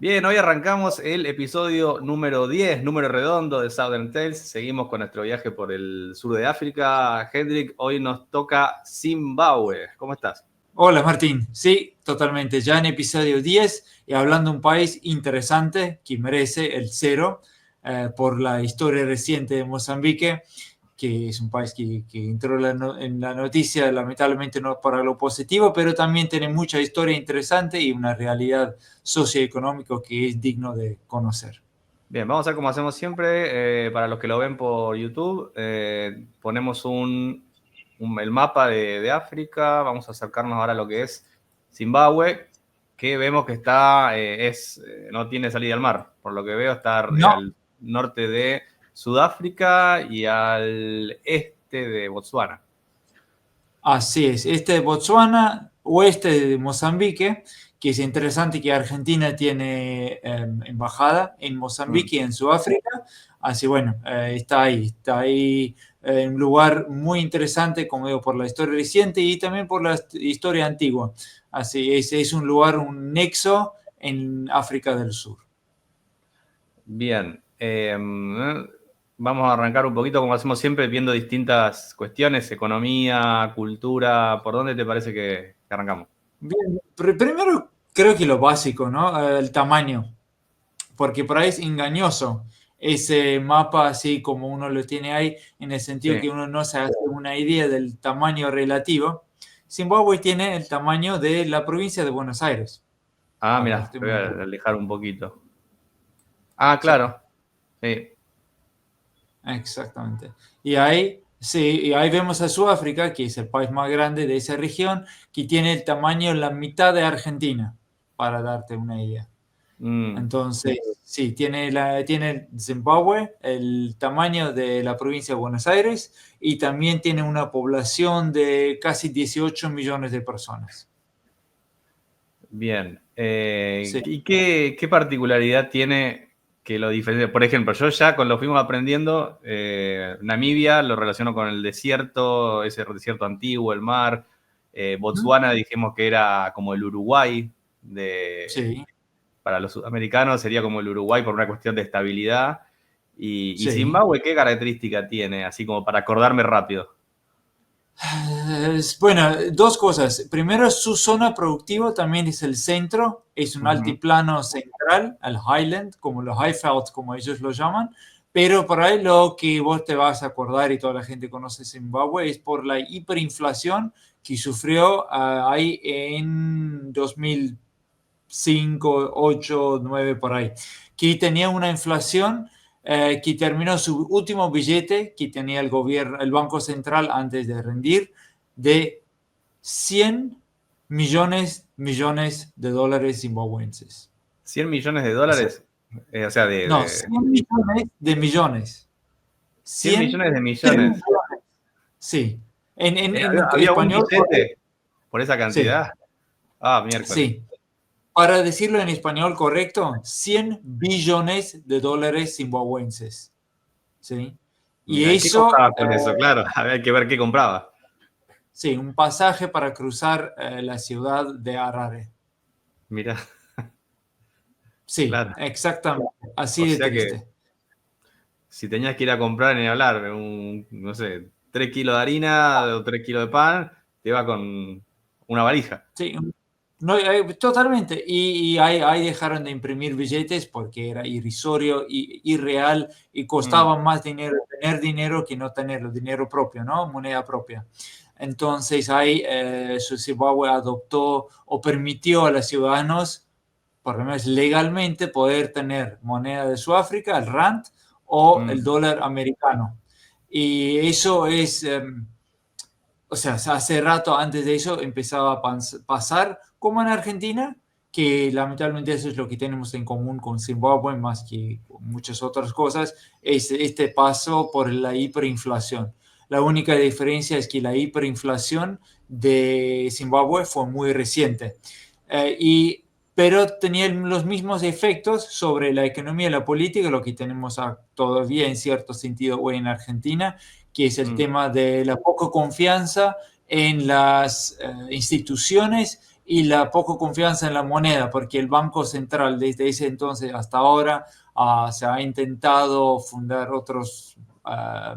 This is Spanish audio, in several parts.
Bien, hoy arrancamos el episodio número 10, número redondo de Southern Tales. Seguimos con nuestro viaje por el sur de África. Hendrik, hoy nos toca Zimbabue. ¿Cómo estás? Hola Martín, sí, totalmente. Ya en episodio 10 y hablando de un país interesante que merece el cero por la historia reciente de Mozambique, que es un país que entró en la noticia lamentablemente no para lo positivo, pero también tiene mucha historia interesante y una realidad socioeconómica que es digno de conocer. Bien, vamos a ver cómo hacemos siempre. Para los que lo ven por YouTube, ponemos el mapa de África. Vamos a acercarnos ahora a lo que es Zimbabue, que vemos que no tiene salida al mar. Por lo que veo, está No, al norte de Sudáfrica y al este de Botswana. así es. Este de Botswana, oeste de Mozambique, que es interesante que Argentina tiene embajada en Mozambique y en Sudáfrica. Así bueno, está ahí en un lugar muy interesante, como digo, por la historia reciente y también por la historia antigua. Así es un lugar, un nexo en África del Sur. Bien, vamos a arrancar un poquito como hacemos siempre, viendo distintas cuestiones, economía, cultura. ¿Por dónde te parece que arrancamos? Bien, primero creo que lo básico, ¿no? El tamaño, porque por ahí es engañoso ese mapa así como uno lo tiene ahí, en el sentido Sí. que uno no se hace una idea del tamaño relativo. Zimbabue tiene el tamaño de la provincia de Buenos Aires, Ah, para mira, darte te voy una a idea. alejar un poquito. Ah, Sí, claro. Sí. exactamente. Y ahí, sí, y ahí vemos a Sudáfrica, que es el país más grande de esa región, que tiene el tamaño la mitad de Argentina, para darte una idea. Mm, Entonces, sí, tiene Zimbabue el tamaño de la provincia de Buenos Aires y también tiene una población de casi 18 millones de personas. bien. Sí. ¿Y qué particularidad tiene que lo diferencia? Por ejemplo, yo ya con lo fuimos aprendiendo, Namibia lo relaciono con el desierto, ese desierto antiguo, el mar. Botswana dijimos que era como el Uruguay Sí, para los sudamericanos, sería como el Uruguay por una cuestión de estabilidad. ¿Y sí. Zimbabue qué característica tiene? Así como para acordarme rápido. Bueno, dos cosas. Primero, su zona productiva también es el centro, es un Ujú. altiplano central, el Highland, como los Highveld, como ellos lo llaman. Pero por ahí lo que vos te vas a acordar y toda la gente conoce Zimbabue es por la hiperinflación que sufrió ahí en 2005, 8, 9 por ahí, que tenía una inflación que terminó su último billete que tenía el gobierno, el Banco Central antes de rendir, de 100 millones de dólares zimbabuenses. ¿100 millones de O sea, dólares? O sea, no, 100 millones de millones. 100 100 millones de trillones. millones. Sí. En ¿Había un español, billete por esa sí, cantidad? Ah, miércoles. sí. Para decirlo en español correcto, 100 billones de dólares zimbabuenses. ¿Sí? Y Mira, ¿y qué eso, compraba con eso? Claro, había que ver qué compraba. sí, un pasaje para cruzar la ciudad de Harare. Mira, Sí, claro. exactamente, O así de sea que triste. si tenías que ir a comprar ni hablar, no sé, 3 kilos de harina o 3 kilos de pan, te iba con una valija. Sí, no, totalmente. Y ahí dejaron de imprimir billetes porque era irrisorio y irreal y Mm, costaba más dinero tener dinero que no tenerlo, dinero propio, ¿no? Moneda propia. Entonces ahí Zimbabue adoptó o permitió a los ciudadanos, por lo menos legalmente, poder tener moneda de Sudáfrica, el rand o el mm, dólar americano. Y eso es... o sea, hace rato antes de eso empezaba a pasar como en Argentina, que lamentablemente eso es lo que tenemos en común con Zimbabue, más que muchas otras cosas, es este paso por la hiperinflación. La única diferencia es que la hiperinflación de Zimbabue fue muy reciente, pero tenía los mismos efectos sobre la economía y la política, lo que tenemos todavía en cierto sentido hoy en Argentina, que es el mm. tema de la poca confianza en las instituciones y la poca confianza en la moneda, porque el Banco Central desde ese entonces hasta ahora se ha intentado fundar otros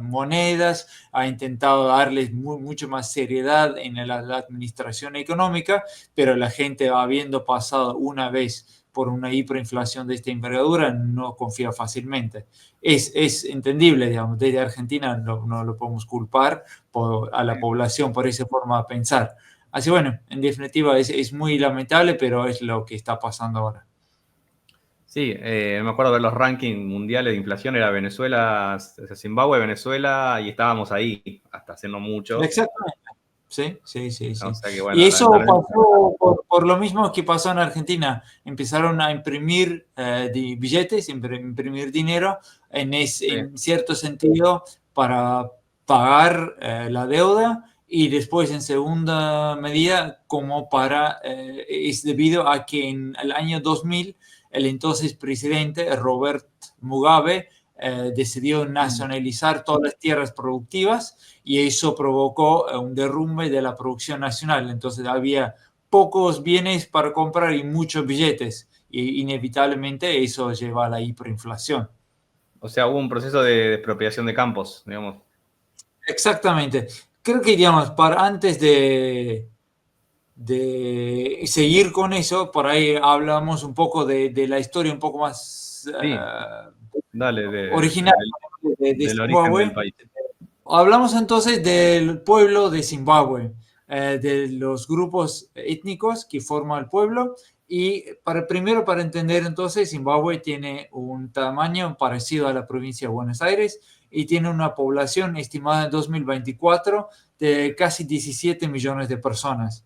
monedas, ha intentado darles mucho más seriedad en la administración económica, pero la gente, habiendo pasado una vez por una hiperinflación de esta envergadura, no confía fácilmente. Es entendible, digamos, desde Argentina no lo podemos culpar a la población por esa forma de pensar. Así bueno, en definitiva es muy lamentable, pero es lo que está pasando ahora. Sí, me acuerdo de ver los rankings mundiales de inflación, era Venezuela, Zimbabue, Venezuela, y estábamos ahí hasta hace no mucho. Exactamente. Sí, sí, sí, sí. O sea que, bueno, Y eso lamentablemente. pasó por lo mismo que pasó en Argentina. Empezaron a imprimir billetes, imprimir dinero en cierto sentido para pagar la deuda y después en segunda medida como es debido a que en el año 2000 el entonces presidente Robert Mugabe decidió nacionalizar todas las tierras productivas y eso provocó un derrumbe de la producción nacional. Entonces había pocos bienes para comprar y muchos billetes y inevitablemente eso lleva a la hiperinflación. O sea, hubo un proceso de expropiación de campos, digamos. Exactamente. Creo que, digamos, para antes de seguir con eso, por ahí hablamos un poco de la historia un poco más Sí, dale, original de del origen del Zimbabue. país. Hablamos entonces del pueblo de Zimbabue, de los grupos étnicos que forman el pueblo. Y primero, para entender entonces, Zimbabue tiene un tamaño parecido a la provincia de Buenos Aires y tiene una población estimada en 2024 de casi 17 millones de personas.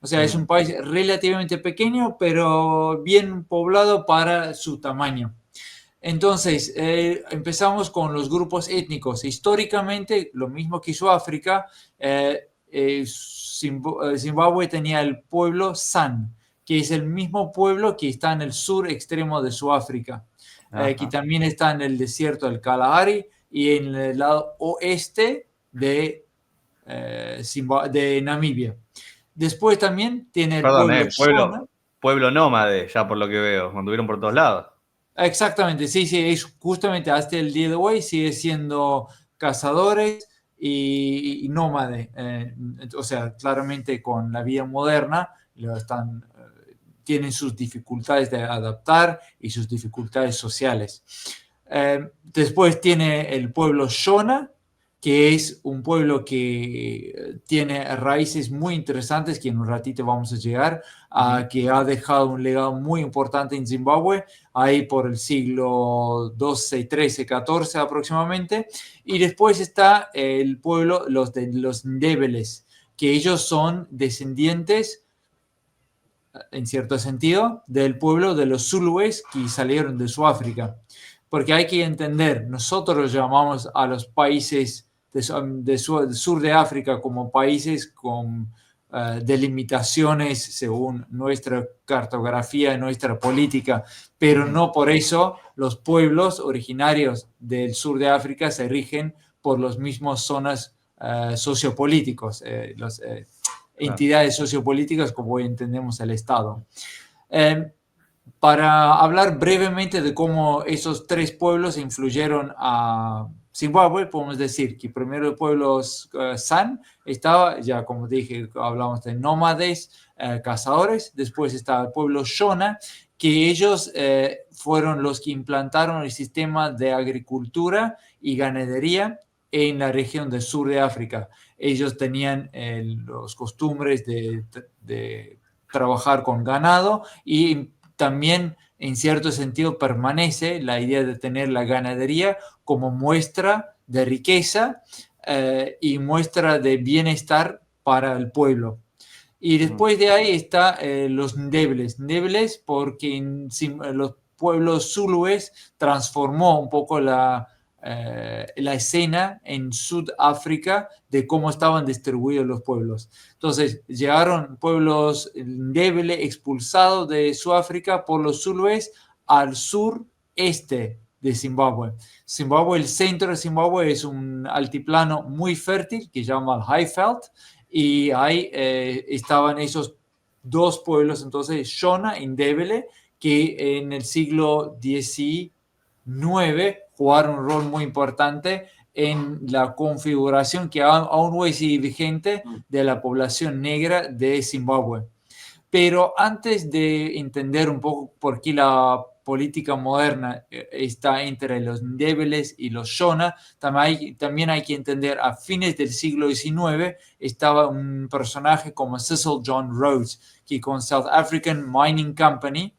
O sea, es un país relativamente pequeño, pero bien poblado para su tamaño. Entonces, empezamos con los grupos étnicos. Históricamente, lo mismo que Sudáfrica, Zimbabue tenía el pueblo San, que es el mismo pueblo que está en el sur extremo de Sudáfrica, que también está en el desierto del Kalahari y en el lado oeste de Namibia. Después también tiene el Perdón, pueblo Shona. pueblo nómade, ya por lo que veo, anduvieron por todos lados. Exactamente, sí, sí, es justamente hasta el día de hoy sigue siendo cazadores y nómade. O sea, claramente con la vida moderna tienen sus dificultades de adaptar y sus dificultades sociales. Después tiene el pueblo Shona, que es un pueblo que tiene raíces muy interesantes, que en un ratito vamos a llegar, que ha dejado un legado muy importante en Zimbabue, ahí por el siglo XII, XIII, XIV aproximadamente. Y después está el pueblo, los Ndébeles, que ellos son descendientes, en cierto sentido, del pueblo de los Zulúes que salieron de Sudáfrica. Porque hay que entender, nosotros llamamos a los países del sur de África como países con delimitaciones según nuestra cartografía, nuestra política, pero no por eso los pueblos originarios del sur de África se rigen por las mismas zonas sociopolíticos, entidades sociopolíticas como hoy entendemos el Estado. Para hablar brevemente de cómo esos tres pueblos influyeron a Zimbabue, podemos decir que primero el pueblo San estaba, ya como dije, hablamos de nómades, cazadores. Después estaba el pueblo Shona, que ellos fueron los que implantaron el sistema de agricultura y ganadería en la región del sur de África. Ellos tenían los costumbres de trabajar con ganado y también en cierto sentido permanece la idea de tener la ganadería como muestra de riqueza y muestra de bienestar para el pueblo. Y después de ahí está los Ndébeles, porque en los pueblos zulúes transformó un poco la escena en Sudáfrica de cómo estaban distribuidos los pueblos. Entonces llegaron pueblos Ndebele expulsados de Sudáfrica por los zulúes al sureste de Zimbabue. El centro de Zimbabue es un altiplano muy fértil que se llama el Highveld y ahí estaban esos dos pueblos, entonces Shona y Ndebele, que en el siglo XIX jugaron un rol muy importante en la configuración que aún hoy sigue vigente de la población negra de Zimbabue. Pero antes de entender un poco por qué la política moderna está entre los Ndebeles y los Shona, también hay que entender a fines del siglo XIX estaba un personaje como Cecil John Rhodes, que con South African Mining Company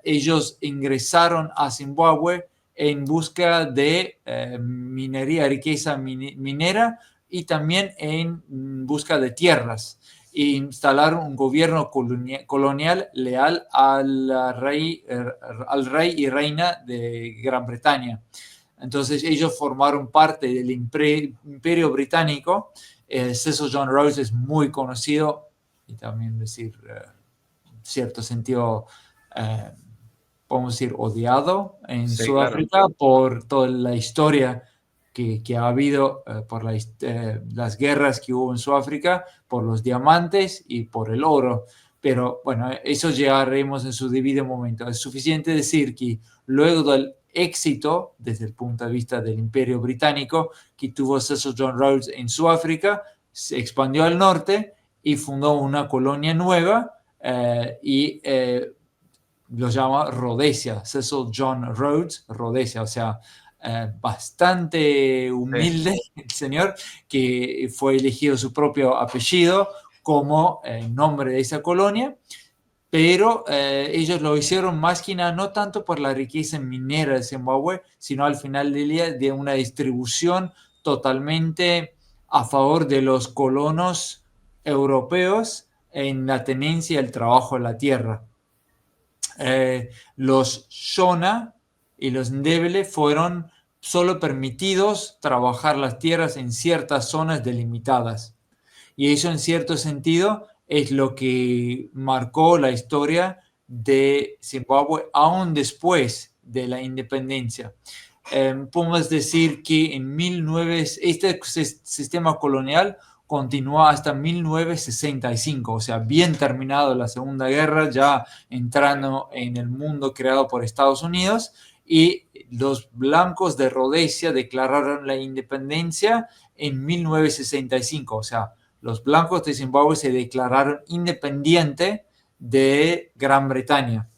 ellos ingresaron a Zimbabue en busca de minería, riqueza minera y también en busca de tierras e instalar un gobierno colonial leal al rey y reina de Gran Bretaña. Entonces ellos formaron parte del Imperio Británico. Cecil John Rhodes es muy conocido y también decir, en cierto sentido, podemos decir, odiado en Sí, Sudáfrica claro. por toda la historia que ha habido, por las guerras que hubo en Sudáfrica, por los diamantes y por el oro. Pero bueno, eso llegaremos en su debido momento. Es suficiente decir que luego del éxito, desde el punto de vista del Imperio Británico, que tuvo Cecil John Rhodes en Sudáfrica, se expandió al norte y fundó una colonia nueva lo llama Rhodesia, Cecil John Rhodes, Rhodesia, o sea, bastante humilde el señor, que fue elegido su propio apellido como nombre de esa colonia, pero ellos lo hicieron más que nada, no tanto por la riqueza minera de Zimbabue, sino al final del día de una distribución totalmente a favor de los colonos europeos en la tenencia y el trabajo en la tierra. Los Shona y los Ndebele fueron solo permitidos trabajar las tierras en ciertas zonas delimitadas. Y eso en cierto sentido es lo que marcó la historia de Zimbabue aún después de la independencia. Podemos decir que este sistema colonial continuó hasta 1965, o sea, bien terminado la Segunda Guerra, ya entrando en el mundo creado por Estados Unidos, y los blancos de Rhodesia declararon la independencia en 1965, o sea, los blancos de Zimbabue se declararon independiente de Gran Bretaña,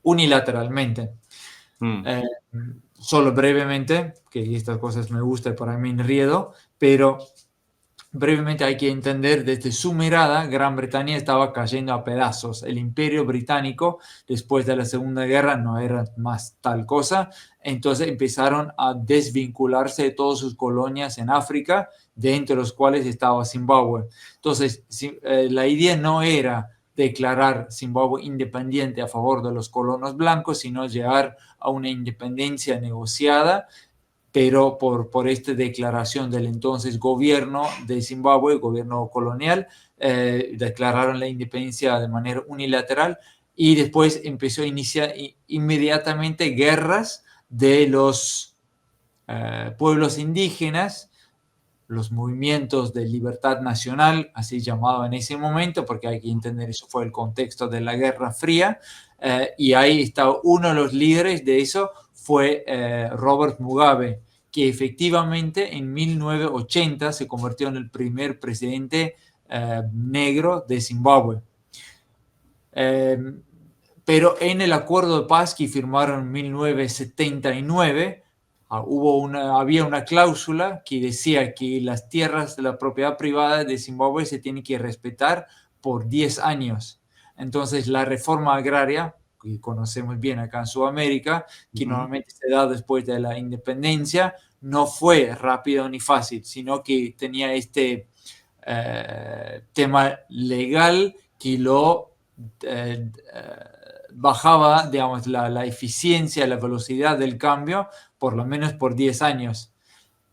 unilateralmente. Solo brevemente, que estas cosas me gustan, para mí enriedo, pero brevemente hay que entender desde su mirada, Gran Bretaña estaba cayendo a pedazos. El Imperio Británico, después de la Segunda Guerra, no era más tal cosa. Entonces empezaron a desvincularse de todas sus colonias en África, de entre los cuales estaba Zimbabue. Entonces, la idea no era declarar Zimbabue independiente a favor de los colonos blancos, sino llegar a una independencia negociada, pero por esta declaración del entonces gobierno de Zimbabue, gobierno colonial, declararon la independencia de manera unilateral y después empezó a iniciar inmediatamente guerras de los pueblos indígenas, los movimientos de libertad nacional, así llamado en ese momento, porque hay que entender eso fue el contexto de la Guerra Fría, y ahí está uno de los líderes de eso, fue Robert Mugabe, que efectivamente en 1980 se convirtió en el primer presidente negro de Zimbabue. Pero en el acuerdo de paz que firmaron en 1979, había una cláusula que decía que las tierras de la propiedad privada de Zimbabue se tienen que respetar por 10 años. Entonces, la reforma agraria, que conocemos bien acá en Sudamérica, que normalmente se da después de la independencia, no fue rápido ni fácil, sino que tenía este tema legal que lo bajaba, digamos, la eficiencia, la velocidad del cambio, por lo menos por 10 años.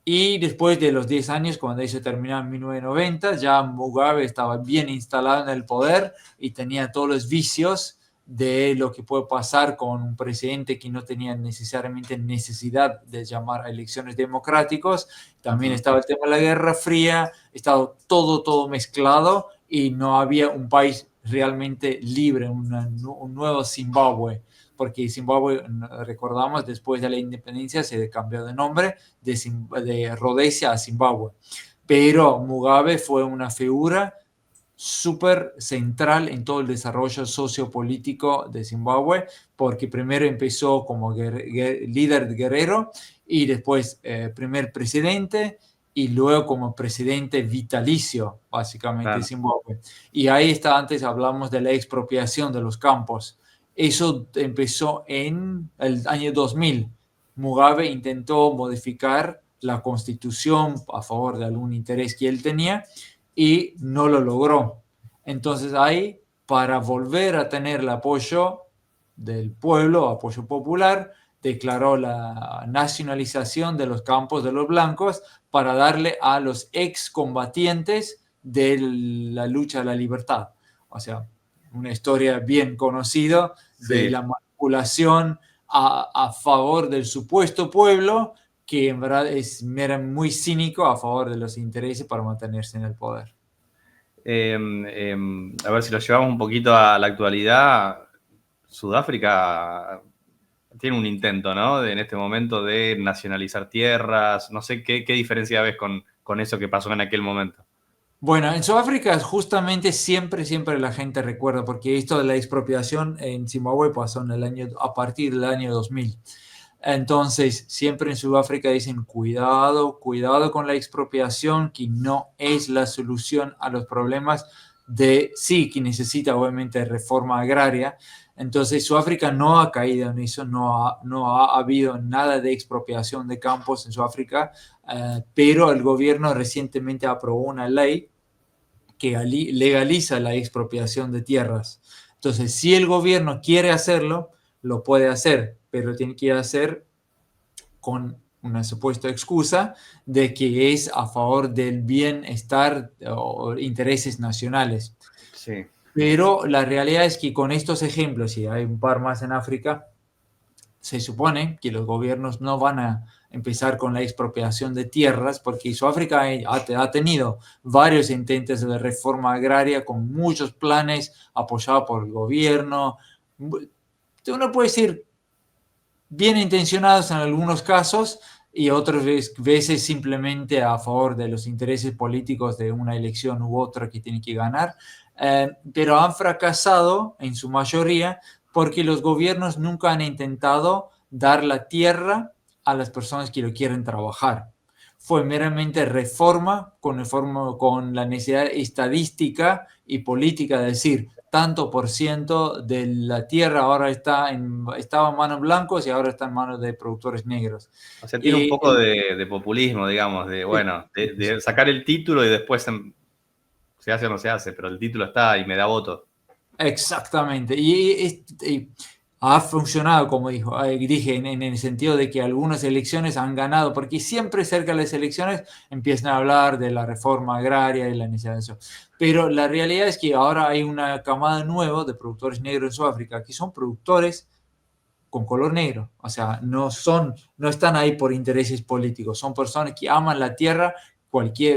Y después de los 10 años, cuando eso terminó en 1990, ya Mugabe estaba bien instalado en el poder y tenía todos los vicios de lo que puede pasar con un presidente que no tenía necesariamente necesidad de llamar a elecciones democráticas. También estaba el tema de la Guerra Fría, estaba todo mezclado y no había un país realmente libre, un nuevo Zimbabue, porque Zimbabue, recordamos, después de la independencia se cambió de nombre de Rodesia a Zimbabue. Pero Mugabe fue una figura súper central en todo el desarrollo sociopolítico de Zimbabue, porque primero empezó como líder guerrero y después primer presidente y luego como presidente vitalicio, básicamente, de Claro. Zimbabue. Y ahí está, antes hablamos de la expropiación de los campos. Eso empezó en el año 2000. Mugabe intentó modificar la constitución a favor de algún interés que él tenía y no lo logró. Entonces ahí, para volver a tener el apoyo del pueblo, apoyo popular, declaró la nacionalización de los campos de los blancos para darle a los excombatientes de la lucha de la libertad. O sea, una historia bien conocida de Sí. la manipulación a favor del supuesto pueblo, que en verdad era muy cínico a favor de los intereses para mantenerse en el poder. A ver si lo llevamos un poquito a la actualidad. Sudáfrica tiene un intento, ¿no? En este momento de nacionalizar tierras. No sé qué diferencia ves con eso que pasó en aquel momento. Bueno, en Sudáfrica justamente siempre la gente recuerda, porque esto de la expropiación en Zimbabue pasó a partir del año 2000. Entonces, siempre en Sudáfrica dicen, cuidado con la expropiación, que no es la solución a los problemas sí, que necesita obviamente reforma agraria. Entonces, Sudáfrica no ha caído en eso, no ha habido nada de expropiación de campos en Sudáfrica, pero el gobierno recientemente aprobó una ley que legaliza la expropiación de tierras. Entonces, si el gobierno quiere hacerlo, lo puede hacer, pero tiene que hacer con una supuesta excusa de que es a favor del bienestar o intereses nacionales. Sí. Pero la realidad es que con estos ejemplos, y hay un par más en África, se supone que los gobiernos no van a empezar con la expropiación de tierras, porque Sudáfrica ha tenido varios intentos de reforma agraria con muchos planes apoyados por el gobierno. Uno puede decir bien intencionados en algunos casos y otras veces simplemente a favor de los intereses políticos de una elección u otra que tiene que ganar, pero han fracasado en su mayoría porque los gobiernos nunca han intentado dar la tierra a las personas que lo quieren trabajar. Fue meramente reforma con la necesidad estadística y política de decir, tanto por ciento de la tierra ahora estaba en manos blancos y ahora está en manos de productores negros. O sea, tiene un Y poco de populismo, digamos, de sacar el título y después se hace o no se hace, pero el título está y me da voto. exactamente. Y ha funcionado, como dije, en el sentido de que algunas elecciones han ganado, porque siempre cerca de las elecciones empiezan a hablar de la reforma agraria y la necesidad de eso. Pero la realidad es que ahora hay una camada nueva de productores negros en Sudáfrica, que son productores con color negro, o sea, no están ahí por intereses políticos, son personas que aman la tierra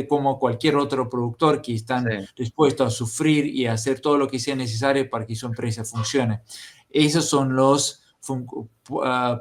como cualquier otro productor, que están Sí. dispuestos a sufrir y a hacer todo lo que sea necesario para que su empresa funcione. Esos son los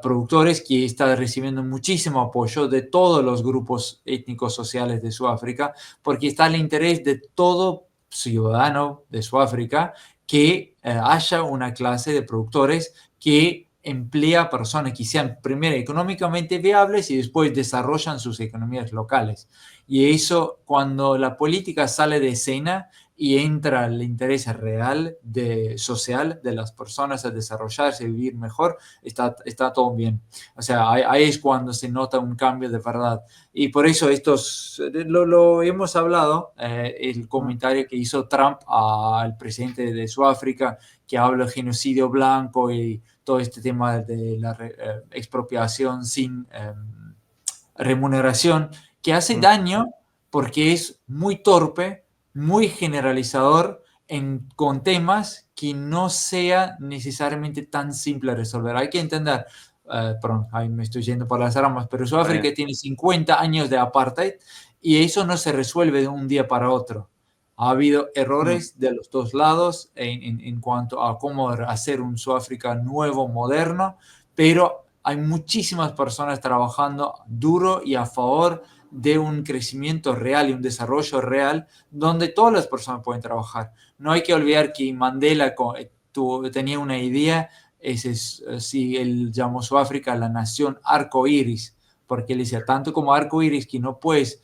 productores que están recibiendo muchísimo apoyo de todos los grupos étnicos sociales de Sudáfrica, porque está el interés de todo ciudadano de Sudáfrica que haya una clase de productores que emplea personas que sean primero económicamente viables y después desarrollan sus economías locales. Y eso, cuando la política sale de escena y entra el interés real social de las personas a desarrollarse, a vivir mejor, está todo bien. O sea, ahí es cuando se nota un cambio de verdad. Y por eso lo hemos hablado, el comentario que hizo Trump al presidente de Sudáfrica, que habla de genocidio blanco y todo este tema de la expropiación sin remuneración, que hace daño porque es muy torpe, muy generalizador con temas que no sea necesariamente tan simple de resolver. Hay que entender, perdón, ahí me estoy yendo por las ramas, pero Sudáfrica tiene 50 años de apartheid y eso no se resuelve de un día para otro. Ha habido Mm. errores de los dos lados en cuanto a cómo hacer un Sudáfrica nuevo, moderno, pero hay muchísimas personas trabajando duro y a favor de un crecimiento real y un desarrollo real donde todas las personas pueden trabajar. No hay que olvidar que Mandela tenía una idea, si él llamó Sudáfrica la nación arco iris, porque él decía, tanto como arco iris, que no puedes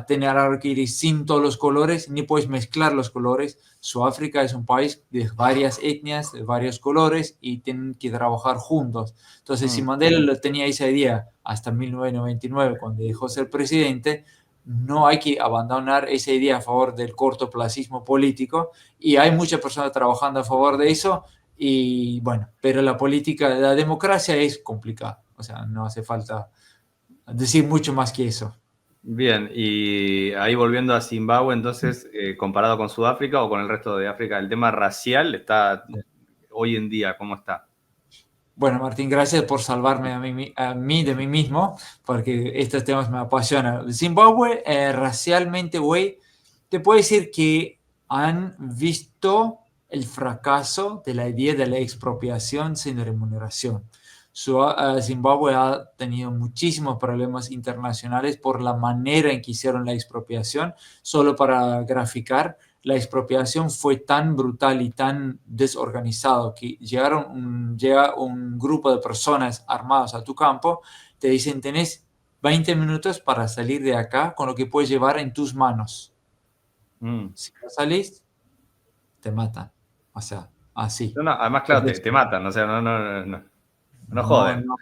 tener arco iris sin todos los colores, ni puedes mezclar los colores. Sudáfrica es un país de varias etnias, de varios colores, y tienen que trabajar juntos. Entonces, si Mm. Mandela tenía esa idea hasta 1999, cuando dejó ser presidente, no hay que abandonar esa idea a favor del cortoplacismo político, y hay muchas personas trabajando a favor de eso, y bueno, pero la política, la democracia es complicada, o sea, no hace falta decir mucho más que eso. Bien, y ahí volviendo a Zimbabue, entonces, comparado con Sudáfrica o con el resto de África, el tema racial está hoy en día, ¿cómo está? Bueno, Martín, gracias por salvarme a mí de mí mismo, porque estos temas me apasionan. Zimbabue, racialmente, güey, te puedo decir que han visto el fracaso de la idea de la expropiación sin remuneración. Zimbabue ha tenido muchísimos problemas internacionales por la manera en que hicieron la expropiación. Solo para graficar, la expropiación fue tan brutal y tan desorganizado que llega un grupo de personas armadas a tu campo, te dicen, tenés 20 minutos para salir de acá con lo que puedes llevar en tus manos. Mm. Si no salís, te matan. O sea, así. No, no, además, claro, Entonces, te matan, o sea, no no, joden. no.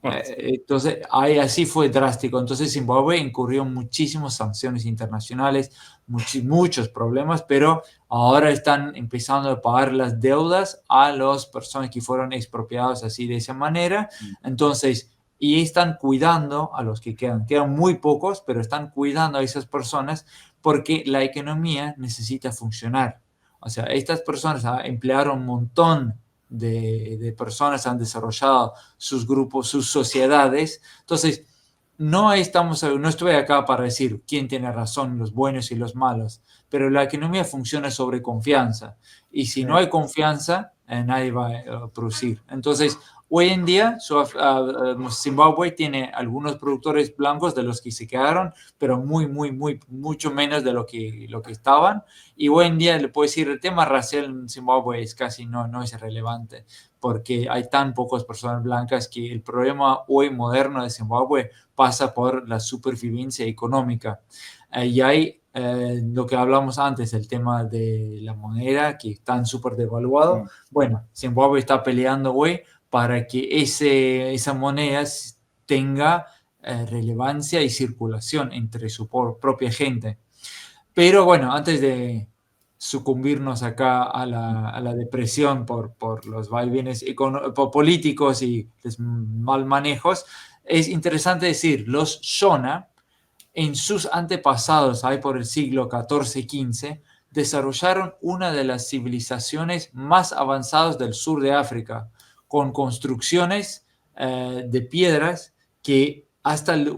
Entonces, ahí así fue drástico. Entonces, Zimbabue incurrió en muchísimas sanciones internacionales, muchos problemas, pero ahora están empezando a pagar las deudas a las personas que fueron expropiadas así de esa manera. Entonces, y están cuidando a los que quedan muy pocos, pero están cuidando a esas personas porque la economía necesita funcionar. O sea, estas personas emplearon un montón de personas, han desarrollado sus grupos, sus sociedades. Entonces, no estoy acá para decir quién tiene razón, los buenos y los malos, pero la economía funciona sobre confianza. Y si no hay confianza, nadie va a producir. Entonces, hoy en día, Zimbabue tiene algunos productores blancos de los que se quedaron, pero mucho menos de lo que estaban. Y hoy en día le puedo decir, el tema racial en Zimbabue no es relevante, porque hay tan pocas personas blancas que el problema hoy moderno de Zimbabue pasa por la supervivencia económica. Y hay lo que hablamos antes, el tema de la moneda, que está súper devaluado. Bueno, Zimbabue está peleando hoy para que esa moneda tenga relevancia y circulación entre su propia gente. Pero bueno, antes de sucumbirnos acá a la depresión por los vaivenes políticos y los mal manejos, es interesante decir, los Shona, en sus antepasados, ahí por el siglo XIV-XV, desarrollaron una de las civilizaciones más avanzadas del sur de África, con construcciones de piedras que hasta el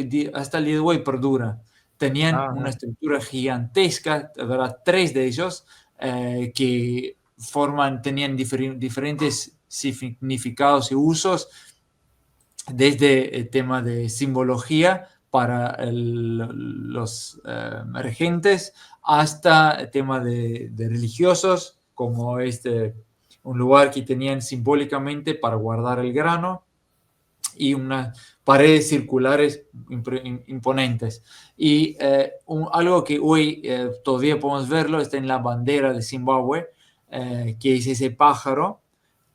día de hoy perduran. Tenían una Ah, estructura gigantesca, ¿verdad? Tres de ellos que tenían diferentes significados y usos, desde el tema de simbología para los regentes hasta el tema de religiosos, como un lugar que tenían simbólicamente para guardar el grano, y unas paredes circulares imponentes. Y algo que hoy todavía podemos verlo está en la bandera de Zimbabue, que es ese pájaro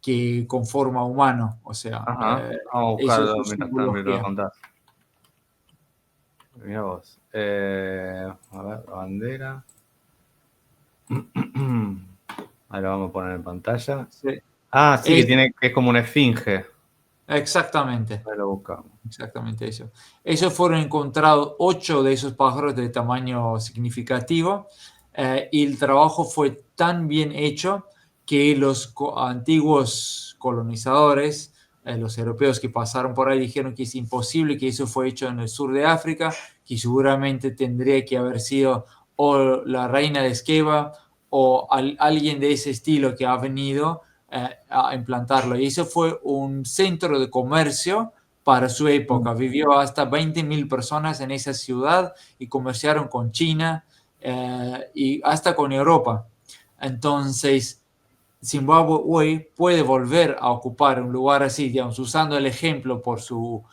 que con forma humano, o sea, ajá, vamos a eso es su buscarlo mientras me lo simbología. contás. Mira vos. A ver, bandera. Ahí lo vamos a poner en pantalla. Sí. Ah, sí, Es, que es como una esfinge. exactamente, Ahí lo buscamos. exactamente eso. Esos fueron encontrados 8 de esos pájaros de tamaño significativo, y el trabajo fue tan bien hecho que los antiguos colonizadores, los europeos que pasaron por ahí, dijeron que es imposible que eso fue hecho en el sur de África, que seguramente tendría que haber sido o la reina de Esqueva, o alguien de ese estilo que ha venido a implantarlo. Y eso fue un centro de comercio para su época. Vivió hasta 20.000 personas en esa ciudad y comerciaron con China y hasta con Europa. Entonces, Zimbabue hoy puede volver a ocupar un lugar así, digamos, usando el ejemplo por su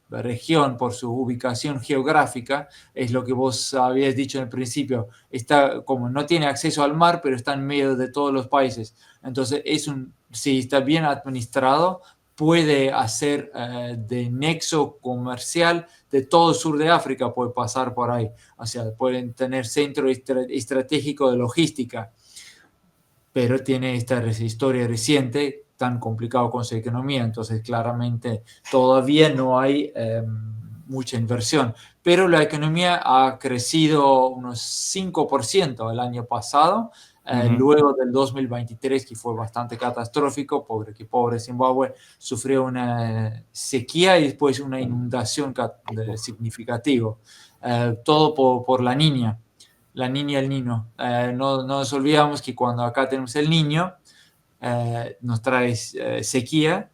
región, por su ubicación geográfica, es lo que vos habías dicho en el principio, está como no tiene acceso al mar, pero está en medio de todos los países. Entonces, si está bien administrado, puede hacer de nexo comercial de todo el sur de África, puede pasar por ahí. O sea, pueden tener centro estratégico de logística, pero tiene esta historia reciente tan complicado con su economía, entonces claramente todavía no hay mucha inversión, pero la economía ha crecido unos 5% el año pasado, luego del 2023, que fue bastante catastrófico, pobre Zimbabue sufrió una sequía y después una inundación significativa, todo por la niña. La niña y el niño. No nos olvidamos que cuando acá tenemos el niño, nos trae sequía,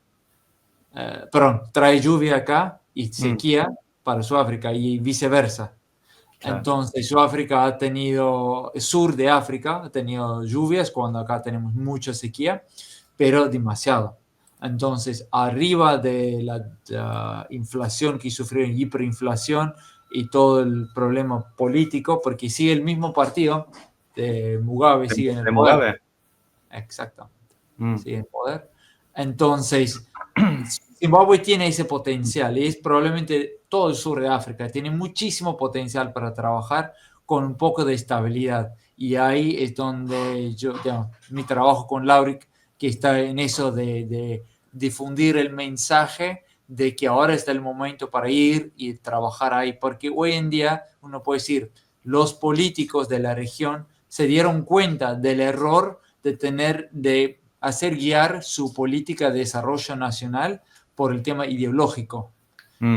perdón, trae lluvia acá y sequía para Sudáfrica y viceversa. Claro. Entonces, Sudáfrica ha tenido, sur de África ha tenido lluvias cuando acá tenemos mucha sequía, pero demasiado. Entonces, arriba de la inflación que sufrieron, hiperinflación, y todo el problema político, porque sigue el mismo partido de Mugabe, sigue en el poder. Mugabe. Exactamente, sigue en el poder. Entonces, Zimbabue tiene ese potencial y es probablemente todo el sur de África, tiene muchísimo potencial para trabajar con un poco de estabilidad. Y ahí es donde mi trabajo con Lauric, que está en eso de difundir el mensaje de que ahora está el momento para ir y trabajar ahí, porque hoy en día uno puede decir, los políticos de la región se dieron cuenta del error de hacer guiar su política de desarrollo nacional por el tema ideológico,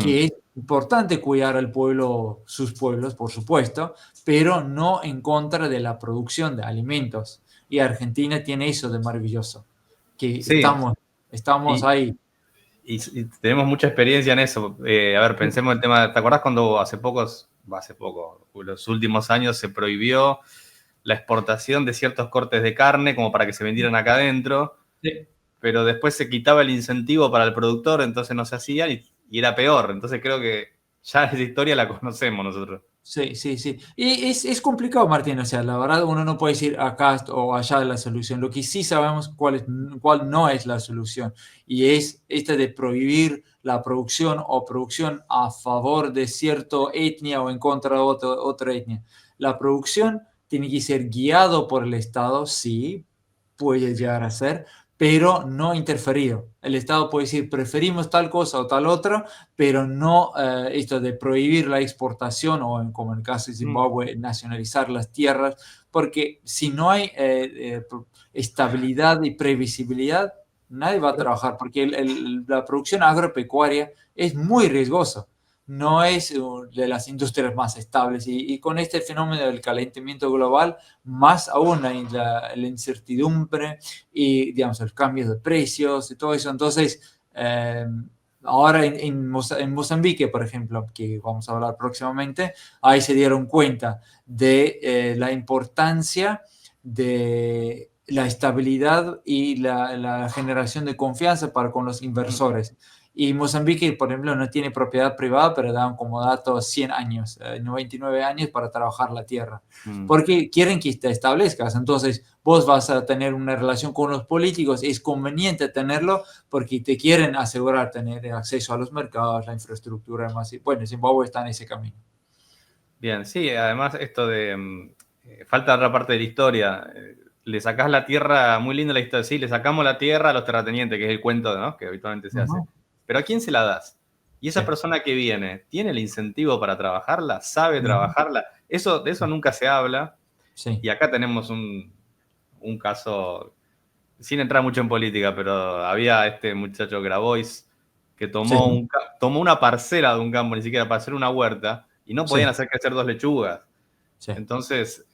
que es importante cuidar al pueblo, sus pueblos, por supuesto, pero no en contra de la producción de alimentos. Y Argentina tiene eso de maravilloso, que sí, estamos ahí. Y tenemos mucha experiencia en eso. A ver, pensemos el tema, ¿te acordás cuando hace poco, los últimos años se prohibió la exportación de ciertos cortes de carne como para que se vendieran acá adentro? Sí. Pero después se quitaba el incentivo para el productor, entonces no se hacía y era peor. Entonces creo que ya esa historia la conocemos nosotros. Sí, sí, sí. Y es complicado, Martín. O sea, la verdad uno no puede decir acá o allá la solución. Lo que sí sabemos cuál no es la solución. Y es esta de prohibir la producción o producción a favor de cierta etnia o en contra de otra etnia. La producción tiene que ser guiado por el Estado, sí, puede llegar a ser, pero no interferido. El Estado puede decir, preferimos tal cosa o tal otra, pero no esto de prohibir la exportación o, como en el caso de Zimbabue, nacionalizar las tierras, porque si no hay estabilidad y previsibilidad, nadie va a trabajar, porque la producción agropecuaria es muy riesgosa. No es de las industrias más estables y con este fenómeno del calentamiento global, más aún la incertidumbre y, digamos, el cambio de precios y todo eso. Entonces, ahora en Mozambique, por ejemplo, que vamos a hablar próximamente, ahí se dieron cuenta de la importancia de la estabilidad y la generación de confianza con los inversores. Y Mozambique, por ejemplo, no tiene propiedad privada, pero dan como dato 100 años, 99 años para trabajar la tierra. Porque quieren que te establezcas. Entonces, vos vas a tener una relación con los políticos. Es conveniente tenerlo porque te quieren asegurar tener acceso a los mercados, la infraestructura. Más. Bueno, Zimbabue está en ese camino. Bien, sí, además esto de... falta otra parte de la historia. Le sacás la tierra, muy linda la historia, sí, le sacamos la tierra a los terratenientes, que es el cuento, ¿no?, que habitualmente se hace. Pero ¿a quién se la das? Y esa persona que viene, ¿tiene el incentivo para trabajarla? ¿Sabe trabajarla? De eso nunca se habla. Sí. Y acá tenemos un caso, sin entrar mucho en política, pero había este muchacho Grabois que tomó una parcela de un campo, ni siquiera para hacer una huerta, y no podían hacer crecer 2 lechugas. Sí. Entonces,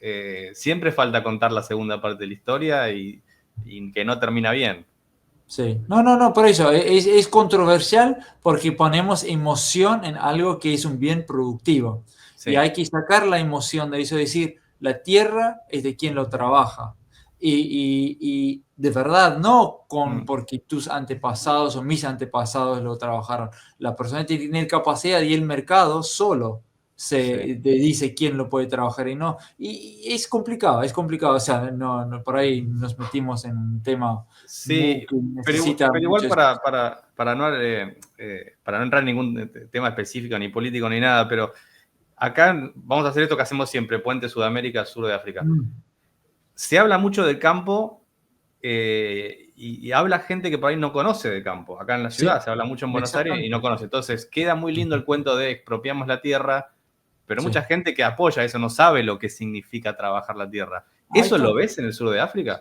siempre falta contar la segunda parte de la historia y que no termina bien. Sí. No, por eso es controversial porque ponemos emoción en algo que es un bien productivo. Y Sí. hay que sacar la emoción de eso, decir, la tierra es de quien lo trabaja. Y de verdad, no Mm, porque tus antepasados o mis antepasados lo trabajaron. La persona tiene que tener capacidad y el mercado solo sí. se dice quién lo puede trabajar y no. Y es complicado, es complicado. O sea, por ahí nos metimos en un tema Sí, que necesita pero igual mucho. para no entrar en ningún tema específico, ni político, ni nada, pero acá vamos a hacer esto que hacemos siempre, Puente Sudamérica, Sur de África. Se habla mucho del campo y habla gente que por ahí no conoce de campo. Acá en la Sí, ciudad se habla mucho en Buenos Aires y exactamente. no conoce. Entonces queda muy lindo el cuento de expropiamos la tierra, pero Sí. mucha gente que apoya eso no sabe lo que significa trabajar la tierra. Ahí ¿Eso lo está. ves en el sur de África?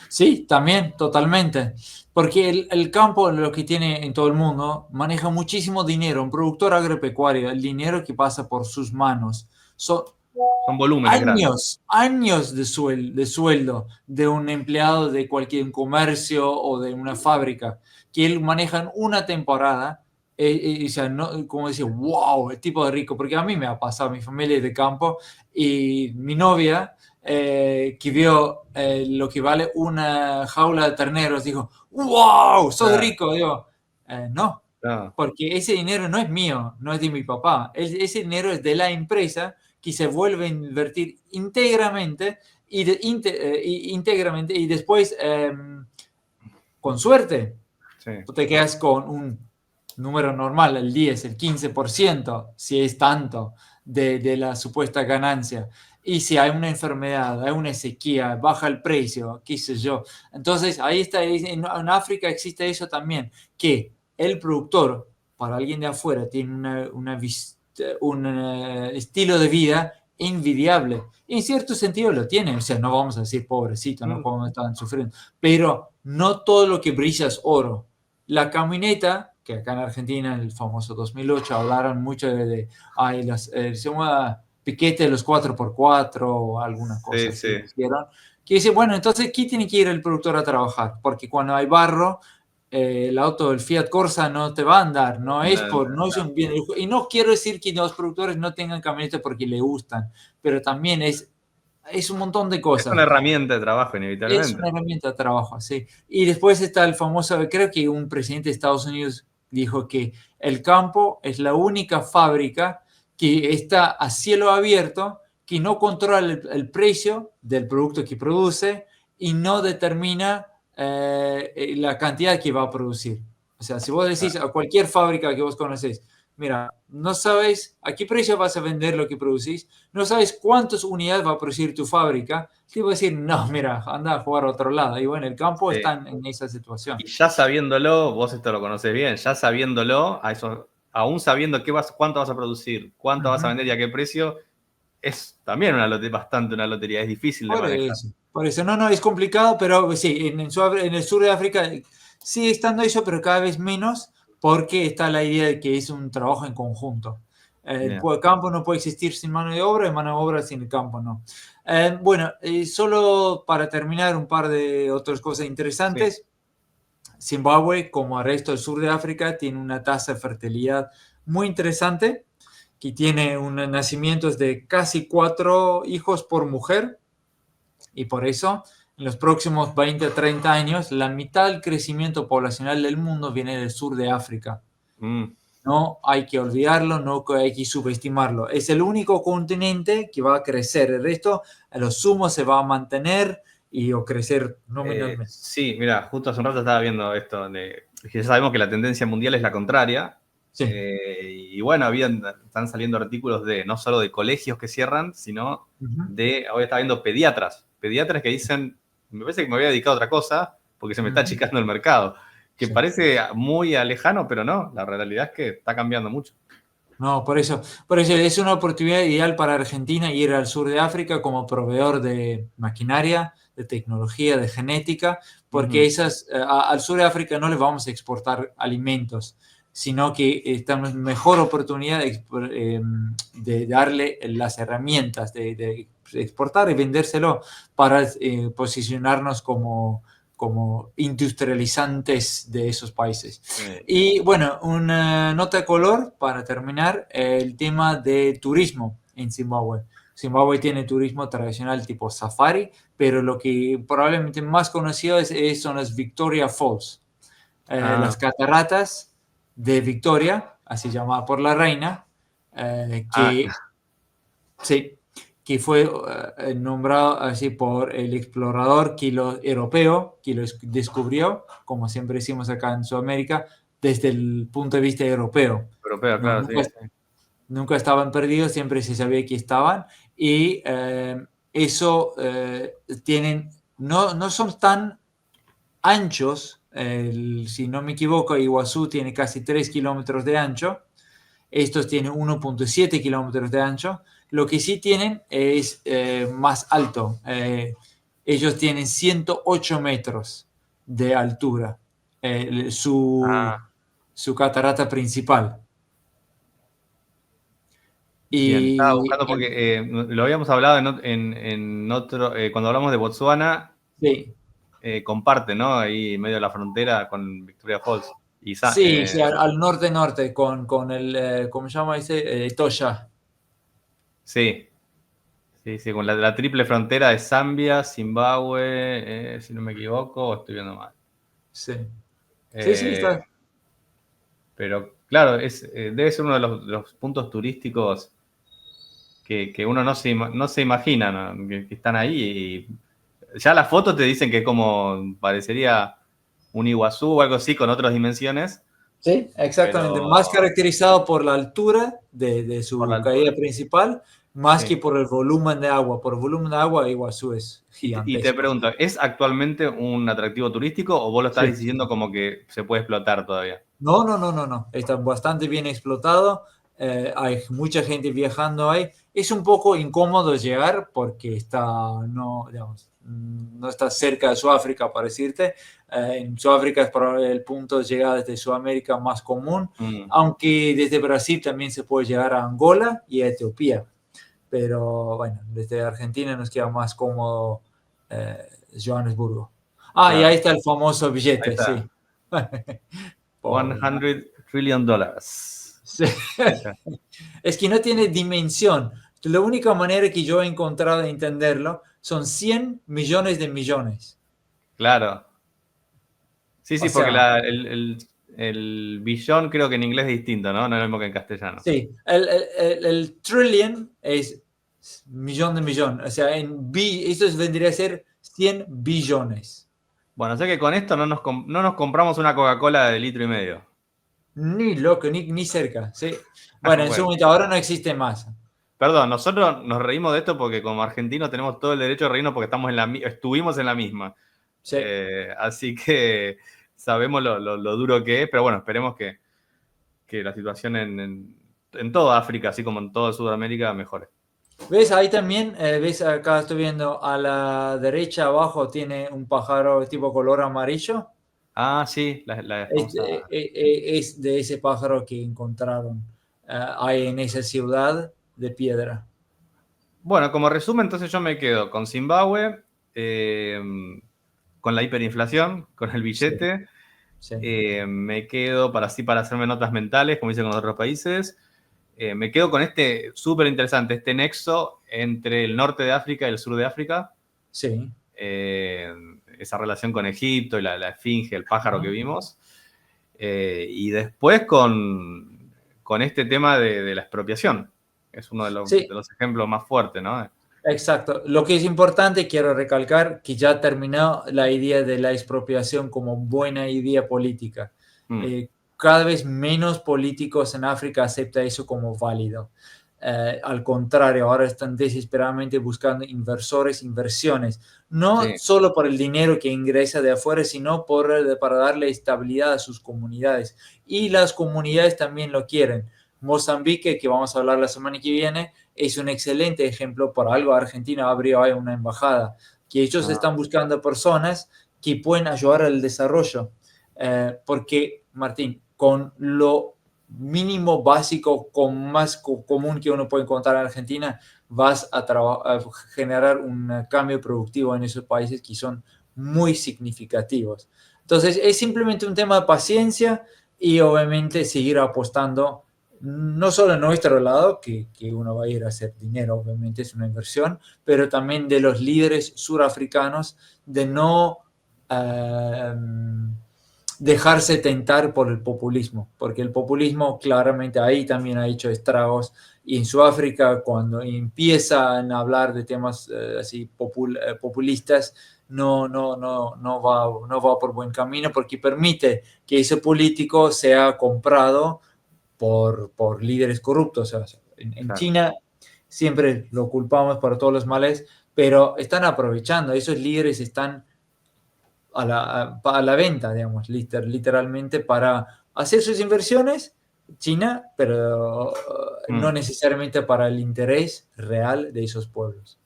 Sí, también, totalmente. Porque el campo, lo que tiene en todo el mundo, maneja muchísimo dinero. Un productor agropecuario, el dinero que pasa por sus manos, son Son volúmenes grandes. años de sueldo de un empleado de cualquier comercio o de una fábrica, que él manejan una temporada. O sea, no, como decir, wow, el tipo de rico, porque a mí me ha pasado, mi familia es de campo y mi novia que vio lo que vale una jaula de terneros, dijo, wow, sos Claro, rico. Digo, no, no, porque ese dinero no es mío, no es de mi papá, ese dinero es de la empresa que se vuelve a invertir íntegramente íntegramente y después, con suerte, sí. tú te quedas con un número normal, el 10, el 15%, si es tanto, de la supuesta ganancia. Y si hay una enfermedad, hay una sequía, baja el precio, qué sé yo. Entonces, ahí está, en África existe eso también, que el productor, para alguien de afuera, tiene un estilo de vida envidiable. En cierto sentido lo tiene, o sea, no vamos a decir pobrecito, no Mm, como están sufriendo, pero no todo lo que brilla es oro. La camioneta, que acá en Argentina, en el famoso 2008, hablaron mucho se llama piquete de los 4x4 o alguna cosa sí, así sí. hicieron, que dice, bueno, entonces, ¿qué tiene que ir el productor a trabajar? Porque cuando hay barro, el auto, el Fiat Corsa no te va a andar, No, no es un bien, y no quiero decir que los productores no tengan camionetas porque le gustan, pero también es un montón de es una cosas. herramienta de trabajo, Es inevitablemente. una herramienta de trabajo, sí. Y después está el famoso, creo que un presidente de Estados Unidos dijo que el campo es la única fábrica que está a cielo abierto, que no controla el precio del producto que produce y no determina la cantidad que va a producir. O sea, si vos decís a cualquier fábrica que vos conocés, mira, no sabes a qué precio vas a vender lo que producís, no sabes cuántas unidades va a producir tu fábrica, te voy a decir, no, mira, anda a jugar a otro lado. Y bueno, el campo Sí. está en esa situación. Y ya sabiéndolo, vos esto lo conocés bien, ya sabiéndolo, a eso, aún sabiendo cuánto vas a producir, cuánto vas a Ujú. vender y a qué precio, es también bastante una lotería, es difícil de manejar. Por eso, no, es complicado, pero sí, en el sur de África sigue estando eso, pero cada vez menos, porque está la idea de que es un trabajo en conjunto. Bien. Campo no puede existir sin mano de obra y mano de obra sin el campo no. Bueno, solo para terminar un par de otras cosas Sí. interesantes. Zimbabue, como el resto del sur de África, tiene una tasa de fertilidad muy interesante, que tiene un nacimientos de casi 4 hijos por mujer, y por eso en los próximos 20 a 30 años la mitad del crecimiento poblacional del mundo viene del sur de África. Mm. No hay que olvidarlo, no hay que subestimarlo. Es el único continente que va a crecer. El resto, a lo sumo, se va a mantener o crecer nominalmente. Sí, mira, justo hace un rato estaba viendo esto, que ya sabemos que la tendencia mundial es la contraria, Sí. y bueno, están saliendo artículos de no solo de colegios que cierran, sino Uh-huh. hoy estaba viendo pediatras que dicen, me parece que me voy a dedicar a otra cosa porque se me está Uh-huh. achicando el mercado, que Sí. parece muy lejano, pero no, la realidad es que está cambiando mucho. No, por eso es una oportunidad ideal para Argentina ir al sur de África como proveedor de maquinaria, de tecnología, de genética, porque Ujú. al sur de África no les vamos a exportar alimentos, sino que estamos en mejor oportunidad de darle las herramientas de exportar y vendérselo para posicionarnos como industrializantes de esos países. Sí. Y bueno, una nota de color para terminar, el tema de turismo en Zimbabue. Zimbabue tiene turismo tradicional tipo safari, pero lo que probablemente más conocido son las Victoria Falls, las cataratas de Victoria, así llamada por la reina, sí, que fue nombrado así por el explorador europeo que lo descubrió, como siempre decimos acá en Sudamérica, desde el punto de vista europeo. Europeo, No, claro, nunca, sí. nunca estaban perdidos, siempre se sabía que estaban. Y eso no son tan anchos. Si no me equivoco, Iguazú tiene casi 3 kilómetros de ancho. Estos tienen 1.7 kilómetros de ancho. Lo que sí tienen es más alto. Ellos tienen 108 metros de altura. Su catarata principal. Bien, estaba Y buscando porque lo habíamos hablado en otro, cuando hablamos de Botsuana, sí, comparte, ¿no? Ahí medio de la frontera con Victoria Falls. Y sí, sí, al norte, con el, ¿cómo se llama ese? Toya. sí, sí, con la triple frontera de Zambia, Zimbabue, si no me equivoco, o estoy viendo mal. Sí, sí, sí, Eh, está. pero claro, debe ser uno de los puntos turísticos que uno no se imagina, ¿no? Que están ahí. Y ya las fotos te dicen que es como parecería un Iguazú o algo así con otras dimensiones, Sí, exactamente. pero Más caracterizado por la altura de por la su caída altura. principal, más que Sí. por el volumen de agua. Por volumen de agua, Iguazú es Y te gigantesco. pregunto, ¿es actualmente un atractivo turístico o vos lo estás Sí. diciendo como que se puede explotar todavía? No, no, no, no, no. Está bastante bien explotado. Hay mucha gente viajando ahí. Es un poco incómodo llegar porque no, digamos, no está cerca de Sudáfrica, para decirte. En Sudáfrica es el punto de llegada desde Sudamérica más común, Mm, aunque desde Brasil también se puede llegar a Angola y a Etiopía. Pero bueno, desde Argentina nos queda más cómodo Johannesburgo. Ah, y ahí claro, está el famoso ahí billete, sí. está. Pobre, ¿no? $100 trillion. Sí. Ahí está. Es que no tiene dimensión. La única manera que yo he encontrado de entenderlo son 100 millones de millones. Claro. Sí, O sí, porque sea, el billón creo que en inglés es distinto, ¿no? No es lo mismo que en castellano. sí, el trillion es millón de millón. O sea, eso vendría a ser 100 billones. Bueno, sé que con esto no nos compramos una Coca-Cola de litro y medio. Ni loco, ni cerca. Sí. Bueno, en su Bueno, momento ahora no existe más. perdón, nosotros nos reímos de esto porque como argentinos tenemos todo el derecho de reírnos porque estuvimos en la misma. Sí. Así que sabemos lo duro que es, pero bueno, esperemos que la situación en toda África, así como en toda Sudamérica, mejore. ¿Ves? Ahí también, ves acá estoy viendo a la derecha abajo tiene un pájaro tipo color amarillo. Ah, sí, la famosa. Es de ese pájaro que encontraron ahí en esa ciudad de piedra. Bueno, como resumen, entonces yo me quedo con Zimbabue, eh, con la hiperinflación, con el Sí, billete. sí, Me quedo para hacerme notas mentales, como hice con otros países. Me quedo con este súper interesante, este nexo entre el norte de África y el sur de África. sí. Eh, Esa relación con Egipto y la esfinge, el pájaro que Ajá. vimos. Y después con este tema de la expropiación. Es uno Sí, de los ejemplos más fuertes, ¿no? exacto. Lo que es importante, quiero recalcar que ya terminó la idea de la expropiación como buena idea política. Mm, Cada vez menos políticos en África aceptan eso como válido. Al contrario, ahora están desesperadamente buscando inversores, inversiones, no sí, solo por el dinero que ingresa de afuera, sino para darle estabilidad a sus comunidades. Y las comunidades también lo quieren. Mozambique, que vamos a hablar la semana que viene, es un excelente ejemplo. Por algo Argentina abrió ahí una embajada, que ellos ah, están buscando personas que pueden ayudar al desarrollo. Porque, Martín, con lo mínimo básico, con más común que uno puede encontrar en Argentina, vas a generar un cambio productivo en esos países que son muy significativos. Entonces, es simplemente un tema de paciencia y obviamente seguir apostando, no solo en nuestro lado, que uno va a ir a hacer dinero, obviamente es una inversión, pero también de los líderes surafricanos de no dejarse tentar por el populismo, porque el populismo claramente ahí también ha hecho estragos, y en Sudáfrica cuando empiezan a hablar de temas así populistas, no va por buen camino, porque permite que ese político sea comprado por líderes corruptos. O sea, en Claro. China siempre lo culpamos por todos los males, pero están aprovechando, esos líderes están a la venta, digamos, literalmente para hacer sus inversiones, China, pero no necesariamente para el interés real de esos pueblos.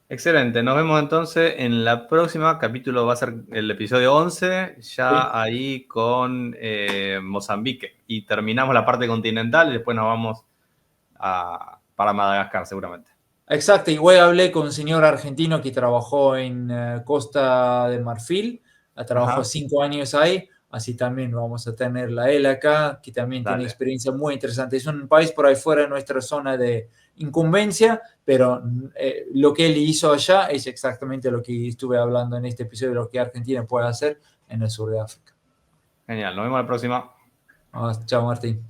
Excelente, nos vemos entonces en la próxima. Capítulo va a ser el episodio 11, ya Sí. ahí con Mozambique. Y terminamos la parte continental y después nos vamos para Madagascar seguramente. Exacto, igual hablé con un señor argentino que trabajó en Costa de Marfil, trabajó Ajá. 5 años ahí, así también vamos a tenerla él acá, que también tiene Dale. experiencia muy interesante. Es un país por ahí fuera de nuestra zona de incumbencia, pero lo que él hizo allá es exactamente lo que estuve hablando en este episodio, lo que Argentina puede hacer en el sur de África. Genial, nos vemos la próxima. Chao, Martín.